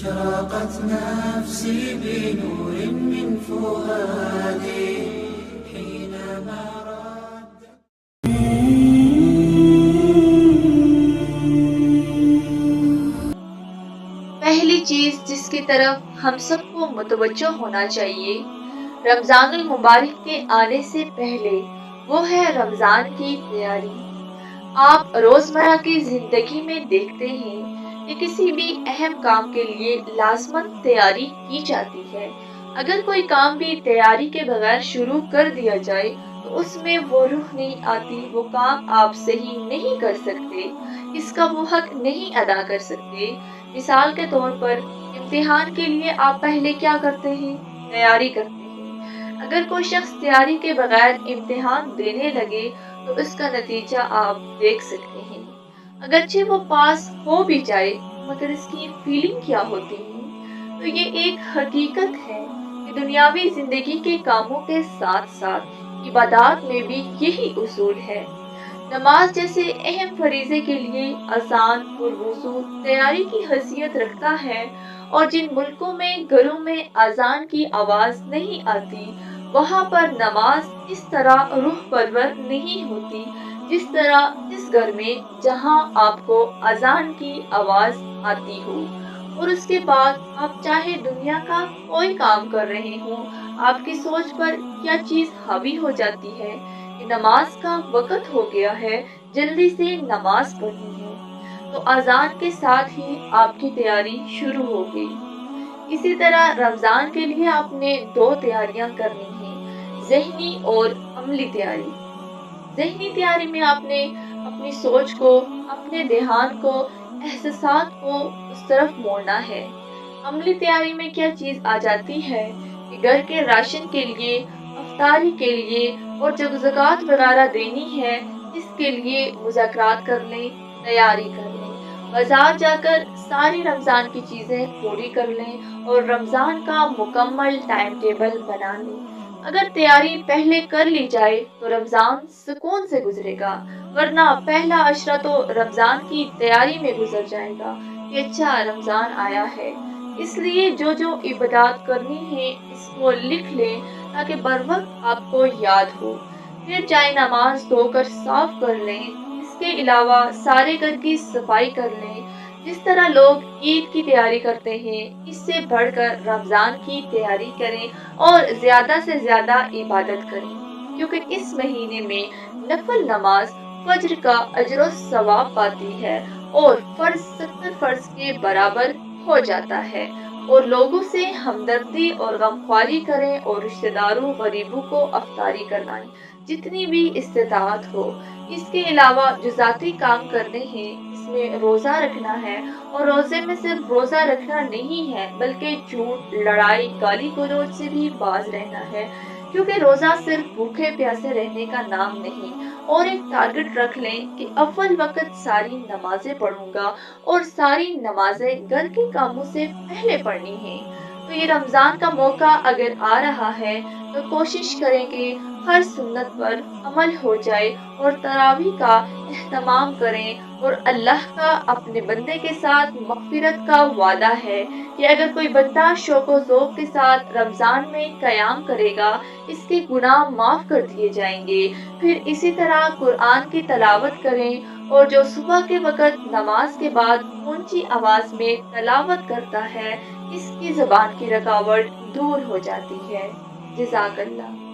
أشرقت نفسي بنور من فؤادي حينما پہلی چیز جس کی طرف ہم سب کو متوجہ ہونا چاہیے رمضان المبارک کے آنے سے پہلے، وہ ہے رمضان کی تیاری۔ آپ روزمرہ کی زندگی میں دیکھتے ہیں کہ کسی بھی اہم کام کے لیے لازماً تیاری کی جاتی ہے۔ اگر کوئی کام بھی تیاری کے بغیر شروع کر دیا جائے تو اس میں وہ روح نہیں آتی، وہ کام آپ صحیح نہیں کر سکتے، اس کا وہ حق نہیں ادا کر سکتے۔ مثال کے طور پر امتحان کے لیے آپ پہلے کیا کرتے ہیں؟ تیاری کرتے ہیں۔ اگر کوئی شخص تیاری کے بغیر امتحان دینے لگے تو اس کا نتیجہ آپ دیکھ سکتے ہیں۔ اگرچہ وہ پاس ہو بھی جائے مگر اس کی فیلنگ کیا ہوتی ہے؟ تو یہ ایک حقیقت ہے کہ دنیاوی زندگی کے کاموں کے ساتھ ساتھ عبادات میں بھی یہی اصول ہے۔ نماز جیسے اہم فریضے کے لیے اذان اور وضو تیاری کی حیثیت رکھتا ہے، اور جن ملکوں میں گھروں میں اذان کی آواز نہیں آتی وہاں پر نماز اس طرح روح پرور نہیں ہوتی جس طرح اس گھر میں جہاں آپ کو اذان کی آواز آتی ہو، اور اس کے بعد آپ چاہے دنیا کا کوئی کام کر رہے ہوں، آپ کی سوچ پر کیا چیز حاوی ہو جاتی ہے کہ نماز کا وقت ہو گیا ہے، جلدی سے نماز پڑھنی ہے، تو اذان کے ساتھ ہی آپ کی تیاری شروع ہو گئی۔ اسی طرح رمضان کے لیے آپ نے دو تیاریاں کرنی ہیں، ذہنی اور عملی تیاری۔ ذہنی تیاری میں آپ نے اپنی سوچ کو، اپنے دھیان کو، احساسات کو اس طرف موڑنا ہے۔ عملی تیاری میں کیا چیز آ جاتی ہے کہ گھر کے راشن کے لیے، افطاری کے لیے اور جو زکوٰۃ وغیرہ دینی ہے اس کے لیے مذاکرات کر لیں، تیاری کر لیں، بازار جا کر ساری رمضان کی چیزیں پوری کر لیں اور رمضان کا مکمل ٹائم ٹیبل بنا لیں۔ اگر تیاری پہلے کر لی جائے تو رمضان سکون سے گزرے گا، ورنہ پہلا عشرہ تو رمضان کی تیاری میں گزر جائے گا کہ اچھا رمضان آیا ہے۔ اس لیے جو عبادات کرنی ہے اس کو لکھ لیں تاکہ بر وقت آپ کو یاد ہو۔ پھر جائے نماز دھو کر صاف کر لیں۔ اس کے علاوہ سارے گھر کی صفائی کر لیں۔ جس طرح لوگ عید کی تیاری کرتے ہیں اس سے بڑھ کر رمضان کی تیاری کریں اور زیادہ سے زیادہ عبادت کریں، کیونکہ اس مہینے میں نفل نماز فجر کا اجر و ثواب پاتی ہے اور فرض 70 فرض کے برابر ہو جاتا ہے، اور لوگوں سے ہمدردی اور غمخواری کریں اور رشتہ داروں غریبوں کو افطاری کروائیں جتنی بھی استطاعت ہو۔ اس کے علاوہ جو ذاتی کام کرنے ہیں اس میں روزہ رکھنا ہے، اور روزے میں صرف روزہ رکھنا نہیں ہے بلکہ جھوٹ، لڑائی، گالی گلوچ سے بھی باز رہنا ہے، کیونکہ روزہ صرف بھوکے پیاسے رہنے کا نام نہیں۔ اور ایک ٹارگٹ رکھ لیں کہ اول وقت ساری نمازیں پڑھوں گا اور ساری نمازیں گھر کے کاموں سے پہلے پڑھنی ہیں۔ تو یہ رمضان کا موقع اگر آ رہا ہے تو کوشش کریں کہ ہر سنت پر عمل ہو جائے اور تراویح کا اہتمام کریں، اور اللہ کا اپنے بندے کے ساتھ مغفرت کا وعدہ ہے کہ اگر کوئی بندہ شوق و ذوق کے ساتھ رمضان میں قیام کرے گا اس کے گناہ معاف کر دیے جائیں گے۔ پھر اسی طرح قرآن کی تلاوت کریں، اور جو صبح کے وقت نماز کے بعد اونچی آواز میں تلاوت کرتا ہے اس کی زبان کی رکاوٹ دور ہو جاتی ہے۔ جزاک اللہ۔